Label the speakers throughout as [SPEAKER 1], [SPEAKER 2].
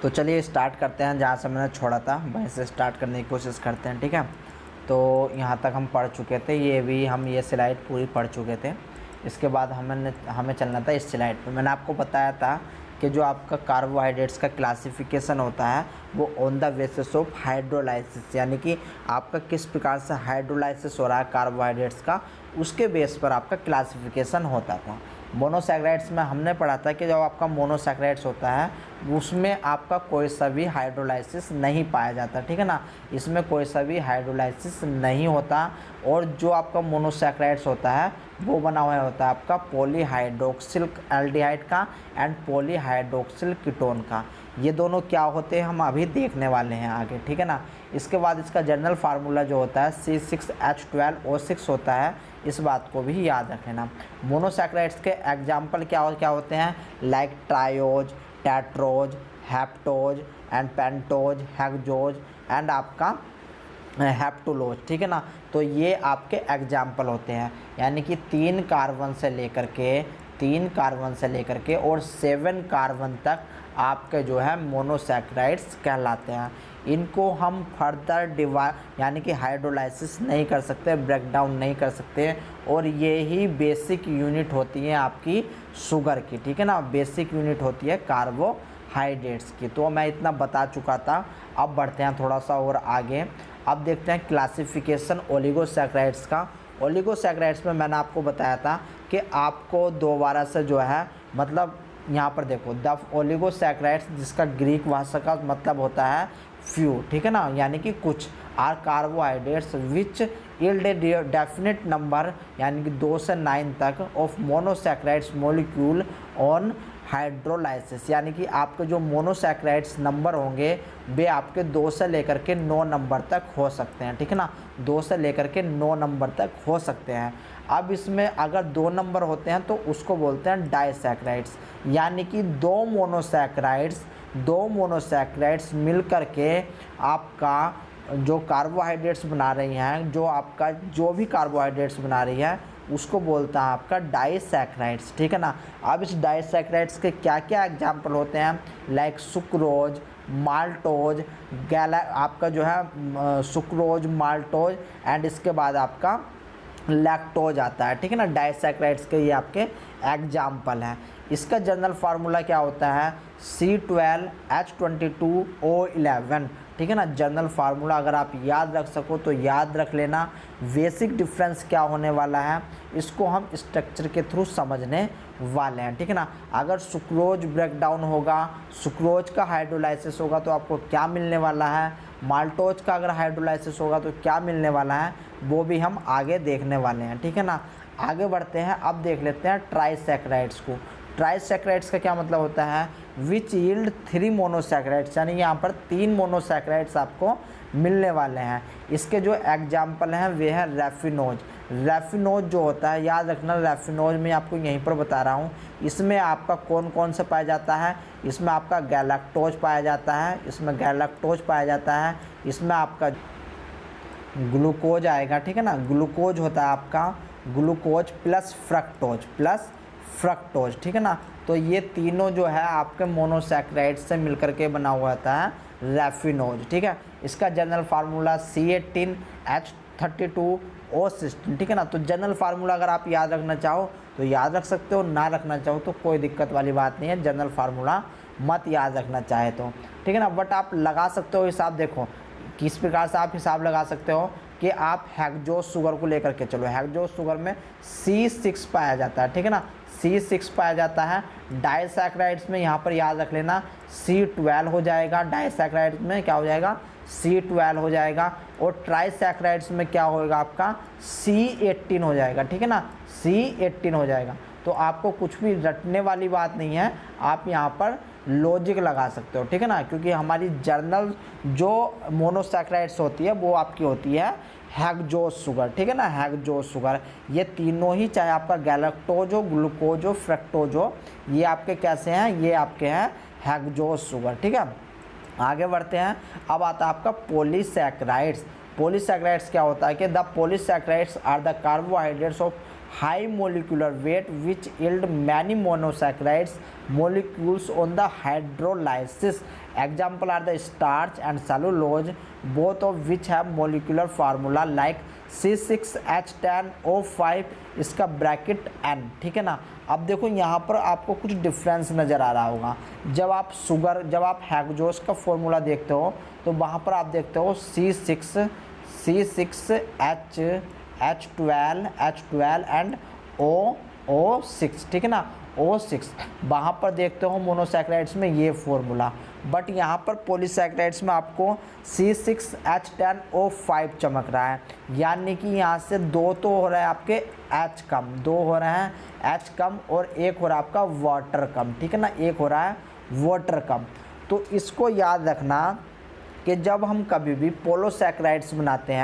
[SPEAKER 1] तो चलिए स्टार्ट करते हैं जहाँ से मैंने छोड़ा था, वहीं से स्टार्ट करने की कोशिश करते हैं। ठीक है, तो यहाँ तक हम पढ़ चुके थे, ये भी हम ये स्लाइड पूरी पढ़ चुके थे। इसके बाद हमें चलना था इस स्लाइड पे। मैंने आपको बताया था कि जो आपका कार्बोहाइड्रेट्स का क्लासिफिकेशन होता है वो on the basis of hydrolysis, यानी कि आपका किस प्रकार से हाइड्रोलाइसिस हो रहा है कार्बोहाइड्रेट्स का, उसके बेस पर आपका क्लासिफिकेशन होता था। मोनोसैकेराइड्स में हमने पढ़ा था कि जब आपका मोनोसैकेराइड्स होता है उसमें आपका कोई सा भी हाइड्रोलाइसिस नहीं पाया जाता। ठीक है ना, इसमें कोई सा भी हाइड्रोलाइसिस नहीं होता। और जो आपका मोनोसैकेराइड्स होता है वो बना हुआ होता है आपका पॉलीहाइड्रोक्सिल एल्डिहाइड का एंड पॉलीहाइड्रोक्सिल कीटोन का। ये दोनों क्या होते हैं हम अभी देखने वाले हैं आगे। ठीक है ना, इसके बाद इसका जनरल फार्मूला जो होता है C6H12O6 होता है, इस बात को भी याद रख लेना। मोनोसैकेराइड्स के एग्जाम्पल क्या होते हैं, like triose, tetrose, heptose and pentose, hexose and आपका हेप्टुलोज। ठीक है ना, तो ये आपके एग्जाम्पल होते हैं, यानी कि 3 कार्बन से लेकर के और 7 कार्बन तक आपके जो है मोनोसैकेराइड्स कहलाते हैं। इनको हम फर्दर यानी कि हाइड्रोलाइसिस नहीं कर सकते, ब्रेक डाउन नहीं कर सकते, और ये ही बेसिक यूनिट होती है आपकी शुगर की। ठीक है ना, बेसिक यूनिट होती है कार्बोहाइड्रेट्स की। तो मैं इतना बता चुका था, अब बढ़ते हैं थोड़ा सा और आगे। अब देखते हैं क्लासिफिकेशन ओलिगोसैकेराइड्स का। ओलिगोसैकेराइड्स में मैंने आपको बताया था कि आपको दोबारा से जो है, मतलब यहाँ पर देखो द ओलिगोसैकेराइड्स, जिसका ग्रीक भाषा का मतलब होता है फ्यू। ठीक है ना, यानी कि कुछ, are carbohydrates which yield a definite number, यानी कि 2 से 9 तक of monosaccharides molecule on hydrolysis, यानी कि आपके जो मोनोसैकेराइड्स नंबर होंगे वे आपके 2 से लेकर के 9 नंबर तक हो सकते हैं। ठीक है ना, 2 से लेकर के 9 नंबर तक हो सकते हैं। अब इसमें अगर 2 नंबर होते हैं तो उसको बोलते हैं डाइसैकेराइड्स, यानी कि 2 मोनोसैकेराइड्स मिल करके आपका जो कार्बोहाइड्रेट्स बना रही हैं, जो भी कार्बोहाइड्रेट्स बना रही है उसको बोलता है आपका डाइसैकेराइड्स। ठीक है ना, अब इस डाइसैकेराइड्स के क्या क्या एग्जाम्पल होते हैं, लाइक सुक्रोज, माल्टोज, आपका जो है सुक्रोज, माल्टोज एंड इसके बाद आपका लैक्टोज आता है। ठीक है ना, डाइसैकेराइड्स के ये आपके एग्जाम्पल हैं। इसका जनरल फार्मूला क्या होता है, C12H22O11। ठीक है ना, जनरल फार्मूला अगर आप याद रख सको तो याद रख लेना। बेसिक डिफरेंस क्या होने वाला है इसको हम स्ट्रक्चर के थ्रू समझने वाले हैं। ठीक है ना, अगर सुक्रोज ब्रेक डाउन होगा, सुक्रोज का हाइड्रोलाइसिस होगा तो आपको क्या मिलने वाला है, माल्टोज का अगर हाइड्रोलाइसिस होगा तो क्या मिलने वाला है, वो भी हम आगे देखने वाले हैं। ठीक है ना, आगे बढ़ते हैं। अब देख लेते हैं ट्राइसैकेराइड्स को। ट्राइसैकेराइड्स का क्या मतलब होता है, विच यील्ड 3 मोनोसैकेराइड्स, यानी यहाँ पर 3 मोनोसैकेराइड्स आपको मिलने वाले हैं। इसके जो एग्जाम्पल हैं वे हैं रैफिनोज। रैफिनोज जो होता है, याद रखना, रैफिनोज में आपको यहीं पर बता रहा हूँ, इसमें आपका कौन कौन सा पाया जाता है, इसमें आपका गैलेक्टोज पाया जाता है, इसमें आपका ग्लूकोज आएगा। ठीक है ना, ग्लूकोज होता है आपका ग्लूकोज प्लस फ्रक्टोज। ठीक है ना, तो ये तीनों जो है आपके मोनोसैकेराइड से मिलकर के बना हुआ होता है रैफिनोज। ठीक है, इसका जनरल फार्मूला C18H32O16। ठीक है ना, तो जनरल फार्मूला अगर आप याद रखना चाहो तो याद रख सकते हो, ना रखना चाहो तो कोई दिक्कत वाली बात नहीं है, जनरल फार्मूला मत याद रखना चाहे तो। ठीक है ना, बट आप लगा सकते हो हिसाब। देखो किस प्रकार से आप हिसाब लगा सकते हो कि आप हेक्सोज शुगर को लेकर के चलो, हेक्सोज शुगर में C6 पाया जाता है। ठीक है ना, C6 पाया जाता है। डाइसैकेराइड्स में यहाँ पर याद रख लेना C12 हो जाएगा, डाइसैकेराइड्स में क्या हो जाएगा, C12 हो जाएगा। और ट्राइसैकेराइड्स में क्या होगा आपका C18 हो जाएगा। ठीक है ना, C18 हो जाएगा। तो आपको कुछ भी रटने वाली बात नहीं है, आप यहाँ पर लॉजिक लगा सकते हो। ठीक है ना, क्योंकि हमारी जर्नल जो मोनोसैकेराइड्स होती है वो आपकी होती है हेक्सोज शुगर। ठीक है ना, हेक्सोज शुगर, ये तीनों ही, चाहे आपका गैलेक्टोज हो, ग्लूकोज हो, फ्रक्टोज हो, ये आपके कैसे हैं, ये आपके हैं हेक्सोज शुगर। ठीक है, आगे बढ़ते हैं। अब आता है आपका पॉलीसैकेराइड्स। पॉलीसैकेराइड्स क्या होता है कि the polysaccharides are the carbohydrates of high molecular weight which yield many monosaccharides molecules on the hydrolysis. Example are the starch and cellulose, both of which have molecular formula like C6H10O5 इसका bracket N, ठीक है ना। अब देखो यहाँ पर आपको कुछ डिफरेंस नज़र आ रहा होगा। जब आप हेक्सोस का फॉर्मूला देखते हो तो वहाँ पर आप देखते हो C6H12 एंड O6, ठीक है ना, O6। वहाँ पर देखते हो मोनोसैक्राइड्स में ये फॉर्मूला, बट यहाँ पर पॉलीसैक्राइड्स में आपको C6H10O5 चमक रहा है, यानी कि यहाँ से 2 तो हो रहा है आपके H कम, 2 हो रहे हैं H कम और 1 हो रहा है आपका वाटर कम, ठीक है ना, 1 हो रहा है वाटर कम। तो इसको याद रखना कि जब हम कभी भी पॉलीसैक्राइड्स बनाते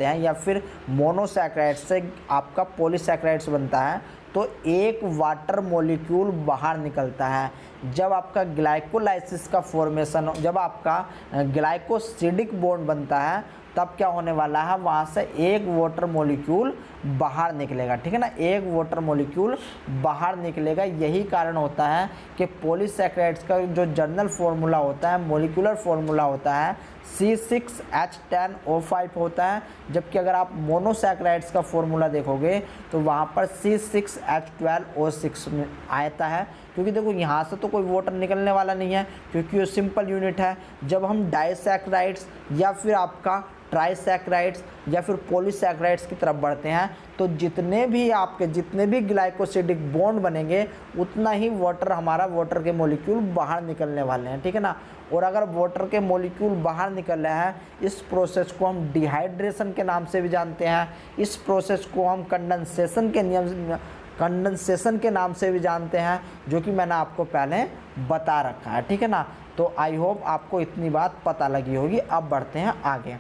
[SPEAKER 1] हैं या फिर मोनोसैक्राइड्स से आपका पॉलीसैक्राइड्स बनता है तो एक वाटर मॉलिक्यूल बाहर निकलता है। जब आपका ग्लाइकोलाइसिस का फॉर्मेशन, जब आपका ग्लाइकोसिडिक बॉन्ड बनता है तब क्या होने वाला है, वहाँ से एक वाटर मॉलिक्यूल बाहर निकलेगा, ठीक है ना, एक वाटर मॉलिक्यूल बाहर निकलेगा। यही कारण होता है कि पॉलीसैक्राइड्स का जो जनरल फार्मूला होता है, मॉलिक्यूलर फार्मूला होता है C6H10O5 होता है, जबकि अगर आप मोनोसैक्राइड्स का फार्मूला देखोगे तो वहाँ पर C6H12O6 में आता है, क्योंकि देखो यहाँ से तो कोई वाटर निकलने वाला नहीं है क्योंकि ये सिंपल यूनिट है। जब हम डाइसैक्राइड्स या फिर आपका ट्राइसैक्राइड्स या फिर पॉलीसैक्राइड्स की तरफ बढ़ते हैं तो जितने भी ग्लाइकोसिडिक बॉन्ड बनेंगे उतना ही वाटर के मॉलिक्यूल बाहर निकलने वाले हैं, ठीक है ना। और अगर वाटर के मॉलिक्यूल बाहर निकल रहे हैं, इस प्रोसेस को हम डिहाइड्रेशन के नाम से भी जानते हैं, इस प्रोसेस को हम कंडेंसेशन के नाम से भी जानते हैं, जो कि मैंने आपको पहले बता रखा है, ठीक है ना। तो आई होप आपको इतनी बात पता लगी होगी। अब बढ़ते हैं आगे,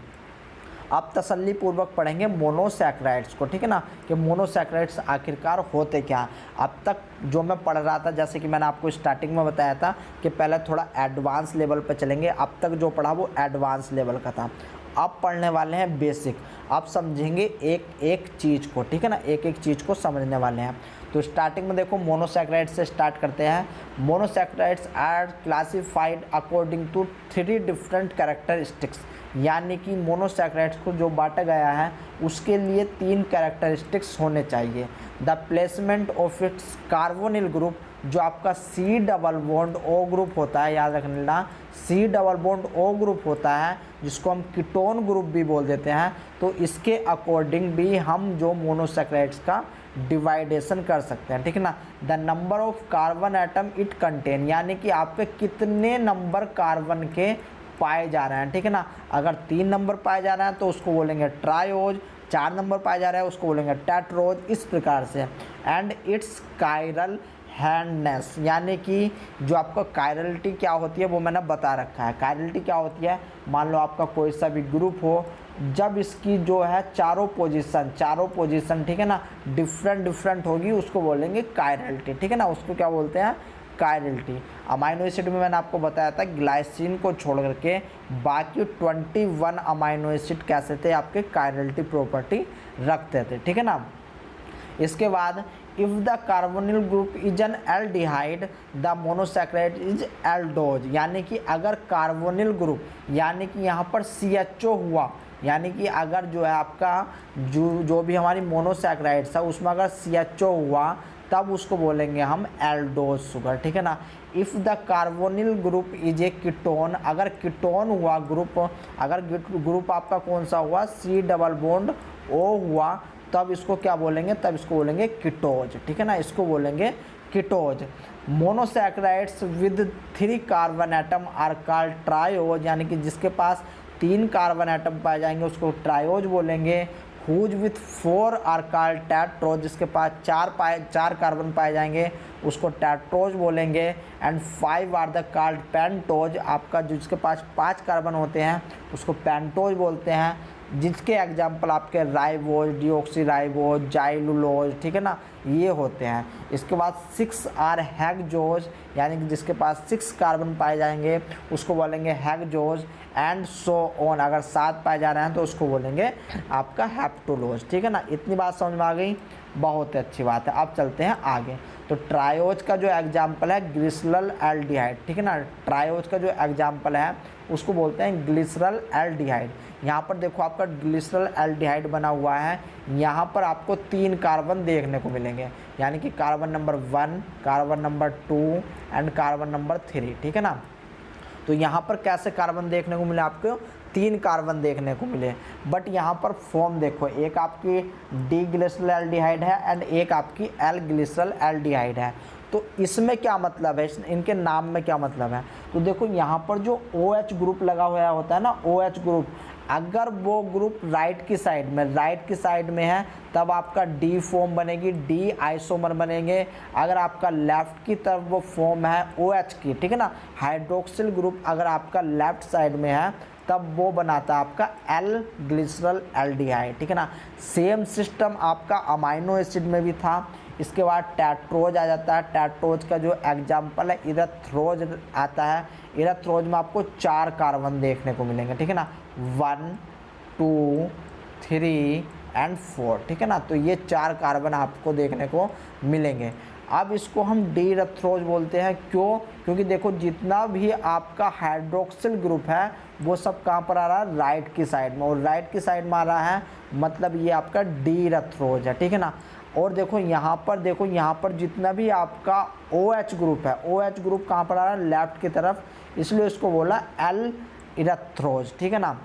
[SPEAKER 1] आप तसल्ली पूर्वक पढ़ेंगे मोनोसैक्राइड्स को, ठीक है ना, कि मोनोसैक्राइड्स आखिरकार होते क्या हैं। अब तक जो मैं पढ़ रहा था, जैसे कि मैंने आपको स्टार्टिंग में बताया था कि पहले थोड़ा एडवांस लेवल पर चलेंगे, अब तक जो पढ़ा वो एडवांस लेवल का था। अब पढ़ने वाले हैं बेसिक, आप समझेंगे एक एक चीज़ को, ठीक है ना, एक एक चीज़ को समझने वाले हैं। तो स्टार्टिंग में देखो मोनोसैक्राइड्स से स्टार्ट करते हैं। Monosaccharides are classified according to 3 different characteristics, यानी कि मोनोसैक्राइड्स को जो बांटा गया है उसके लिए 3 कैरेक्टरिस्टिक्स होने चाहिए। The placement of its carbonyl group, जो आपका C double bond O group होता है, याद रख लेना, C double bond O group होता है, जिसको हम कीटोन ग्रुप भी बोल देते हैं। तो इसके अकॉर्डिंग भी हम जो मोनोसैक्राइड्स का डिवाइडेशन कर सकते हैं, ठीक है ना। The number of carbon atom it contain, यानी कि आपके कितने नंबर कार्बन के पाए जा रहे हैं, ठीक है ना। अगर 3 नंबर पाए जा रहे हैं तो उसको बोलेंगे ट्रायोज, 4 नंबर पाए जा रहे हैं उसको बोलेंगे टेट्रोज, इस प्रकार से। एंड इट्स कायरल हैंडनेस, यानी कि जो आपका कायरलिटी क्या होती है वो मैंने बता रखा है। कायरलिटी क्या होती है, मान लो आपका कोई सा भी ग्रुप हो, जब इसकी जो है चारों पोजीशन, ठीक है ना, डिफरेंट होगी, उसको बोलेंगे कायरलिटी, ठीक है ना, उसको क्या बोलते हैं, कायरलिटी। अमाइनो एसिड में मैंने आपको बताया था ग्लाइसिन को छोड़ करके बाकी 21 अमाइनो एसिड कैसे थे, आपके कायरलिटी प्रॉपर्टी रखते थे, ठीक है ना। इसके बाद if the carbonyl group is an aldehyde the monosaccharide is aldose, यानी कि अगर कार्बोनिल ग्रुप, यानी कि यहाँ पर CHO हुआ, यानी कि अगर जो है आपका जो भी हमारी मोनोसैक्राइड्स है उसमें अगर CHO हुआ तब उसको बोलेंगे हम एल्डोज शुगर, ठीक है ना। If the carbonyl group is a ketone, अगर कीटोन हुआ ग्रुप, अगर ग्रुप आपका कौन सा हुआ, C डबल बॉन्ड O हुआ, तब इसको क्या बोलेंगे, तब इसको बोलेंगे कीटोज, ठीक है ना, इसको बोलेंगे ketose. Monosaccharides with 3 carbon atom are called triose, यानी कि जिसके पास 3 कार्बन एटम पाए जाएंगे उसको ट्रायोज बोलेंगे। Whose with 4 are called tetrose, जिसके पास 4 कार्बन पाए जाएंगे उसको टेट्रोज बोलेंगे। And 5 are the called pentose, आपका जिसके पास 5 कार्बन होते हैं उसको पेंटोज बोलते हैं। जिसके एग्जाम्पल आपके राइबोज, डिऑक्सीराइबोज, जाइलुलोज, ठीक है ना, ये होते हैं। इसके बाद 6 आर हेक्सोज, यानी कि जिसके पास 6 कार्बन पाए जाएंगे उसको बोलेंगे हेक्सोज, एंड सो ऑन, अगर 7 पाए जा रहे हैं तो उसको बोलेंगे आपका हेप्टोलोज, ठीक है ना। इतनी बात समझ में आ गई, बहुत अच्छी बात है। अब चलते हैं आगे। तो ट्रायोज का जो एग्जाम्पल है ग्लिसरल एल्डिहाइड, ठीक है ना, ट्रायोज का जो एग्जाम्पल है उसको बोलते हैं ग्लिसरल एल्डिहाइड। यहाँ पर देखो आपका ग्लिसरल एल्डिहाइड बना हुआ है, यहाँ पर आपको 3 कार्बन देखने को मिलेंगे, यानी कि carbon number 1, carbon number 2 and carbon number 3, ठीक है ना। तो यहाँ पर कैसे कार्बन देखने को मिले आपको, 3 कार्बन देखने को मिले, बट यहाँ पर फॉर्म देखो, एक आपकी डी ग्लिसरल एल्डिहाइड है एंड एक आपकी एल ग्लिसरल एल्डिहाइड है। तो इसमें क्या मतलब है, इनके नाम में क्या मतलब है, तो देखो यहाँ पर जो OH ग्रुप लगा हुआ होता है ना, OH ग्रुप, अगर वो ग्रुप राइट की साइड में है तब आपका डी फॉर्म बनेगी, डी आइसोमर बनेंगे। अगर आपका लेफ्ट की तरफ वो फॉर्म है OH की, ठीक है ना, हाइड्रोक्सिल ग्रुप अगर आपका लेफ्ट साइड में है तब वो बनाता है आपका एल ग्लिसरल एल्डिहाइड, ठीक है ना। सेम सिस्टम आपका अमाइनो एसिड में भी था। इसके बाद टेट्रोज आ जाता है, टेट्रोज का जो एग्जाम्पल है इरेथ्रोज आता है। इरेथ्रोज में आपको 4 कार्बन देखने को मिलेंगे, ठीक है ना, 1, 2, 3 एंड 4, ठीक है ना। तो ये 4 कार्बन आपको देखने को मिलेंगे। अब इसको हम डीरेथ्रोज बोलते हैं, क्यों, क्योंकि देखो जितना भी आपका हाइड्रोक्सिल ग्रुप है वो सब कहाँ पर आ रहा है, राइट की साइड में, और राइट की साइड में आ रहा है, मतलब ये आपका डीरेथ्रोज है, ठीक है ना। और देखो यहाँ पर जितना भी आपका OH ग्रुप है, OH ग्रुप कहाँ पर आ रहा है, लेफ्ट की तरफ, इसलिए इसको बोला एल इरेथ्रोज, ठीक है ना।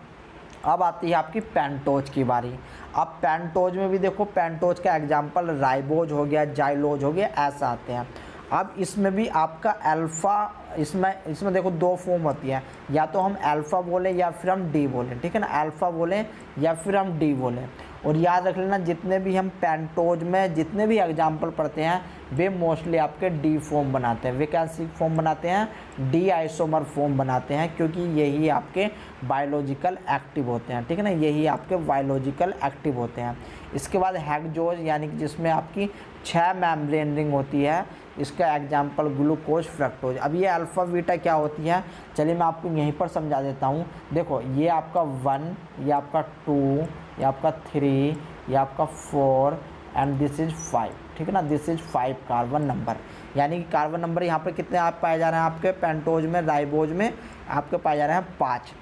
[SPEAKER 1] अब आती है आपकी पेंटोज की बारी। अब पेंटोज में भी देखो, पेंटोज का एग्जाम्पल राइबोज हो गया, जाइलोज हो गया, ऐसा आते हैं। अब इसमें भी आपका अल्फ़ा, इसमें देखो 2 फॉर्म होती है, या तो हम अल्फ़ा बोलें या फिर हम डी बोलें, ठीक है ना, अल्फ़ा बोलें या फिर हम डी बोलें। और याद रख लेना, जितने भी हम पेंटोज में जितने भी एग्जाम्पल पढ़ते हैं वे मोस्टली आपके डी फॉर्म बनाते हैं, वे कैसी फॉर्म बनाते हैं, डी आइसोमर फॉर्म बनाते हैं, क्योंकि यही आपके बायोलॉजिकल एक्टिव होते हैं, ठीक है ना, यही आपके बायोलॉजिकल एक्टिव होते हैं। इसके बाद हेक्सोज, यानी कि जिसमें आपकी 6 मेम्ब्रेन रिंग होती है, इसका एग्जाम्पल ग्लूकोज, फ्रक्टोज। अब ये अल्फ़ा बीटा क्या होती है, चलिए मैं आपको यहीं पर समझा देता हूँ। देखो ये आपका 1, ये आपका 2, ये आपका 3, ये आपका 4 एंड दिस इज़ 5, ठीक है ना, दिस इज़ 5 कार्बन नंबर। यानी कि कार्बन नंबर यहाँ पर कितने आप पाए जा रहे हैं, आपके पेंटोज में, राइबोज में आपके पाए जा रहे हैं 5।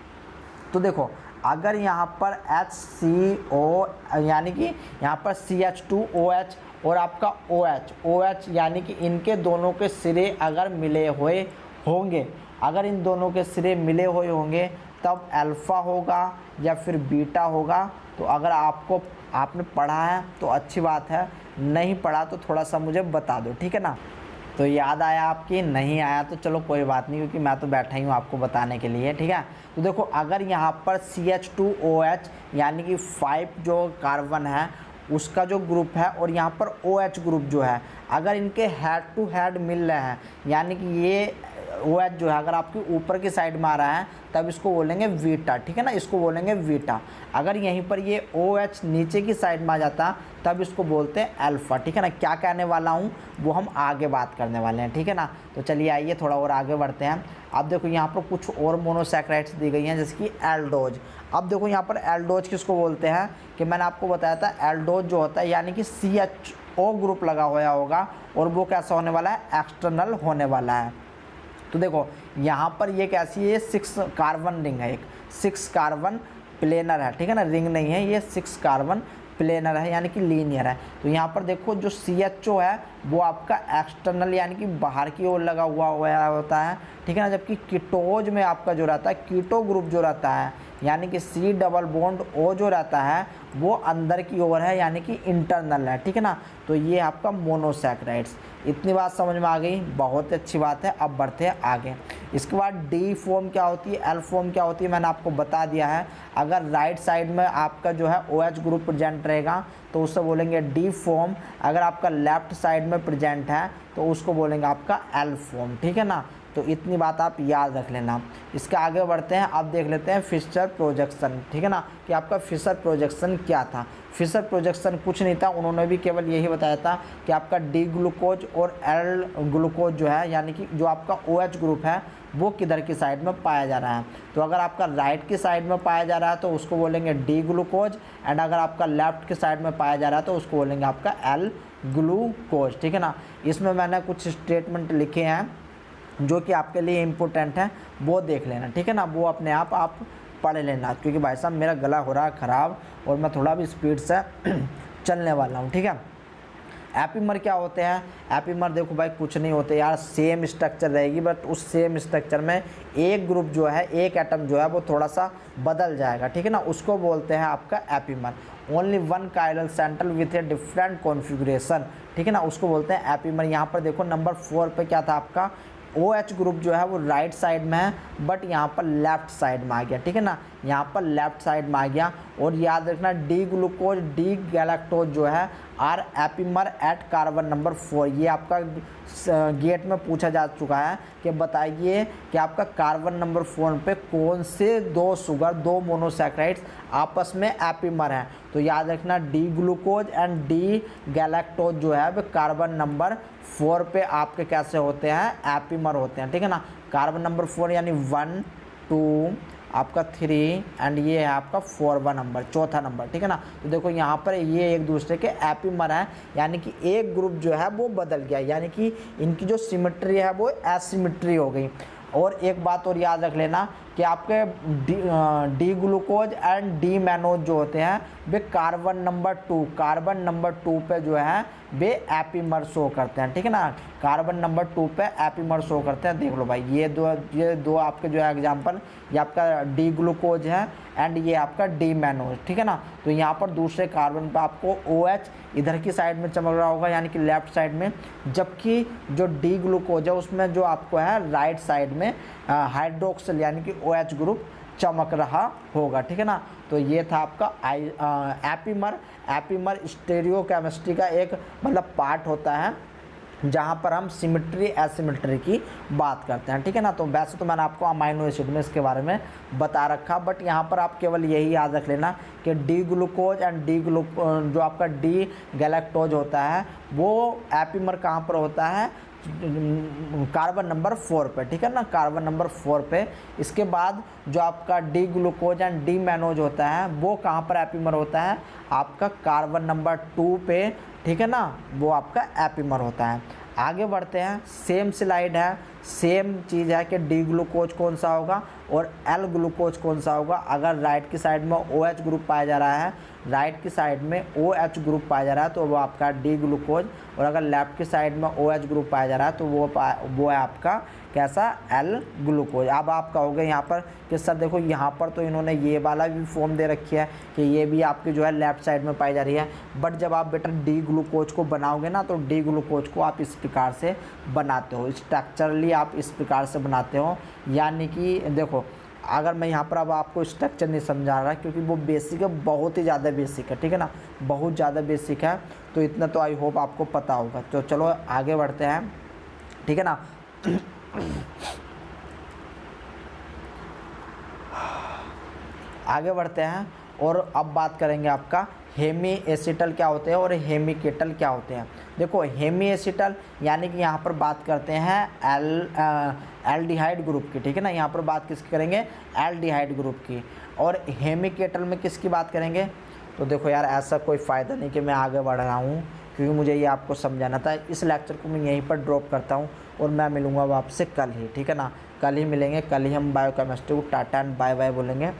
[SPEAKER 1] तो देखो अगर यहाँ पर HCO, यानी कि यहाँ पर CH2OH और आपका OH, यानी कि इनके दोनों के सिरे अगर मिले हुए होंगे, अगर इन दोनों के सिरे मिले हुए होंगे तब अल्फ़ा होगा या फिर बीटा होगा। तो अगर आपने पढ़ा है तो अच्छी बात है, नहीं पढ़ा तो थोड़ा सा मुझे बता दो, ठीक है ना। तो याद आया आपकी, नहीं आया तो चलो कोई बात नहीं, क्योंकि मैं तो बैठा ही हूँ आपको बताने के लिए, ठीक है। तो देखो अगर यहाँ पर CH2OH यानी कि 5 जो कार्बन है उसका जो ग्रुप है, और यहाँ पर OH ग्रुप जो है, अगर इनके हेड टू हेड मिल रहे हैं, यानी कि ये OH जो है अगर आपकी ऊपर की साइड में आ रहा है तब इसको बोलेंगे बीटा, ठीक है ना, इसको बोलेंगे बीटा। अगर यहीं पर ये OH नीचे की साइड में आ जाता तब इसको बोलते हैं अल्फ़ा, ठीक है ना। क्या कहने वाला हूँ वो हम आगे बात करने वाले हैं, ठीक है ना। तो चलिए आइए थोड़ा और आगे बढ़ते हैं। अब देखो यहाँ पर कुछ और मोनोसैकेराइड्स दी गई हैं, जैसे कि एल्डोज। अब देखो यहाँ पर एल्डोज किसको बोलते हैं, कि मैंने आपको बताया था एल्डोज जो होता है यानी कि CHO ग्रुप लगा हुआ होगा, और वो कैसा होने वाला है, एक्सटर्नल होने वाला है। तो देखो यहाँ पर ये कैसी है, 6 कार्बन रिंग है, एक 6 कार्बन प्लेनर है, ठीक है ना, रिंग नहीं है, ये 6 कार्बन प्लेनर है, यानी कि लीनियर है। तो यहाँ पर देखो जो CHO है वो आपका एक्सटर्नल यानी कि बाहर की ओर लगा हुआ होता है, ठीक है ना। जबकि कीटोज में आपका जो रहता है, कीटो ग्रुप जो रहता है, यानी कि C डबल बॉन्ड O जो रहता है वो अंदर की ओर है, यानी कि इंटरनल है, ठीक है ना। तो ये आपका मोनोसैकेराइड्स। इतनी बात समझ में आ गई, बहुत अच्छी बात है। अब बढ़ते हैं आगे। इसके बाद डी फॉर्म क्या होती है, एल फॉर्म क्या होती है, मैंने आपको बता दिया है। अगर राइट साइड में आपका जो है OH ग्रुप प्रेजेंट रहेगा तो उससे बोलेंगे डी फॉर्म, अगर आपका लेफ्ट साइड में प्रेजेंट है तो उसको बोलेंगे आपका एल फॉर्म, ठीक है ना। तो इतनी बात आप याद रख लेना। इसके आगे बढ़ते हैं, अब देख लेते हैं फिशर प्रोजेक्शन, ठीक है ना, कि आपका फिशर प्रोजेक्शन क्या था। फिशर प्रोजेक्शन कुछ नहीं था, उन्होंने भी केवल यही बताया था कि आपका डी ग्लूकोज और एल ग्लूकोज जो है, यानी कि जो आपका OH ग्रुप है वो किधर की साइड में पाया जा रहा है। तो अगर आपका राइट की साइड में पाया जा रहा है तो उसको बोलेंगे डी ग्लूकोज, एंड अगर आपका लेफ्ट की साइड में पाया जा रहा है तो उसको बोलेंगे आपका एल ग्लूकोज, ठीक है ना। इसमें मैंने कुछ स्टेटमेंट लिखे हैं जो कि आपके लिए इम्पोर्टेंट है, वो देख लेना, ठीक है ना, वो अपने आप पढ़ लेना, क्योंकि भाई साहब मेरा गला हो रहा है ख़राब और मैं थोड़ा भी स्पीड से चलने वाला हूँ, ठीक है। एपीमर क्या होते हैं? एपीमर देखो भाई कुछ नहीं होते यार, सेम स्ट्रक्चर रहेगी, बट उस सेम स्ट्रक्चर में एक ग्रुप जो है, एक एटम जो है वो थोड़ा सा बदल जाएगा, ठीक है ना, उसको बोलते हैं आपका epimer. Only one chiral centre with a different configuration, ठीक है ना, उसको बोलते हैं एपीमर। यहाँ पर देखो नंबर 4 पे क्या था आपका, OH ग्रुप जो है वो राइट साइड में है, बट यहाँ पर लेफ्ट साइड में आ गया, ठीक है ना, यहाँ पर लेफ्ट साइड में आ गया। और याद रखना डी ग्लूकोज डी गैलेक्टोज जो है are epimer at carbon number 4। ये आपका गेट में पूछा जा चुका है कि बताइए कि आपका कार्बन नंबर 4 पे कौन से दो शुगर, दो मोनोसैकेराइड्स आपस में एपीमर हैं। तो याद रखना D glucose and D galactose जो है वो कार्बन नंबर 4 पे आपके कैसे होते हैं, एपीमर होते हैं, ठीक है ना। कार्बन नंबर 4 यानी 1 2 आपका 3 एंड ये है आपका 4वां नंबर, चौथा नंबर, ठीक है ना। तो देखो यहाँ पर ये एक दूसरे के एपीमर हैं, यानी कि एक ग्रुप जो है वो बदल गया, यानी कि इनकी जो सिमेट्री है वो एसिमेट्री हो गई। और एक बात और याद रख लेना कि आपके D glucose and D mannose जो होते हैं वे कार्बन नंबर 2 पे जो है वे एपीमर शो करते हैं, ठीक है ना, कार्बन नंबर 2 पे एपीमर शो करते हैं। देख लो भाई ये दो आपके जो है एग्जांपल, ये आपका डी ग्लूकोज है एंड ये आपका डी मैनोज, ठीक है ना। तो यहाँ पर दूसरे कार्बन पे आपको OH इधर की साइड में चमक रहा होगा, यानी कि लेफ्ट साइड में, जबकि जो डी ग्लूकोज है उसमें जो आपको है राइट साइड में हाइड्रोक्सिल यानी कि OH ग्रुप चमक रहा होगा, ठीक है ना। तो ये था आपका एपीमर स्टीरियोकेमिस्ट्री का एक मतलब पार्ट होता है जहाँ पर हम सिमेट्री एसिमेट्री की बात करते हैं, ठीक है ना। तो वैसे तो मैंने आपको अमाइनो एसिड में इसके बारे में बता रखा, बट यहाँ पर आप केवल यही याद रख लेना कि डी ग्लूकोज एंड जो आपका डी गैलेक्टोज होता है वो एपीमर कहाँ पर होता है, कार्बन नंबर 4 पे, ठीक है ना, कार्बन नंबर 4 पे। इसके बाद जो आपका D glucose and D mannose होता है वो कहाँ पर एपीमर होता है, आपका कार्बन नंबर 2 पे, ठीक है ना, वो आपका एपीमर होता है। आगे बढ़ते हैं, सेम स्लाइड है, सेम चीज़ है कि डी ग्लूकोज कौन सा होगा और एल ग्लूकोज कौन सा होगा। अगर राइट की साइड में OH ग्रुप पाया जा रहा है, राइट की साइड में OH ग्रुप पाया जा रहा है तो वो आपका डी ग्लूकोज, और अगर लेफ्ट की साइड में OH ग्रुप पाया जा रहा है तो वो है आपका कैसा, एल ग्लूकोज। अब आपका हो गया यहाँ पर कि सर देखो यहाँ पर तो इन्होंने ये वाला भी फॉर्म दे रखी है कि ये भी आपकी जो है लेफ्ट साइड में पाई जा रही है, बट जब आप बेटा डी ग्लूकोज को बनाओगे ना तो डी ग्लूकोज को आप इस प्रकार से बनाते हो, स्ट्रक्चरली आप इस प्रकार से बनाते हो। यानी कि देखो अगर मैं यहाँ पर अब आपको स्ट्रक्चर नहीं समझा रहा क्योंकि वो बेसिक है, बहुत ही ज़्यादा बेसिक है, ठीक है ना, बहुत ज़्यादा बेसिक है, तो इतना तो आई होप आपको पता होगा। तो चलो आगे बढ़ते हैं, ठीक है ना। आगे बढ़ते हैं और अब बात करेंगे आपका हेमी एसिटल क्या होते हैं और हेमी केटल क्या होते हैं। देखो हेमी एसिटल यानी कि यहाँ पर बात करते हैं एल्डिहाइड ग्रुप की, ठीक है ना, यहाँ पर बात किसकी करेंगे, एल्डिहाइड ग्रुप की। और हेमी केटल में किसकी बात करेंगे, तो देखो यार ऐसा कोई फ़ायदा नहीं कि मैं आगे बढ़ रहा हूँ क्योंकि मुझे ये आपको समझाना था। इस लेक्चर को मैं यहीं पर ड्रॉप करता हूँ और मैं मिलूँगा अब आपसे कल ही, ठीक है ना, कल ही मिलेंगे, कल ही हम बायोकेमिस्ट्री को टाटा एंड बाय बाय बोलेंगे।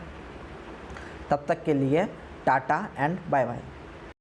[SPEAKER 1] तब तक के लिए टाटा एंड बाय बाय।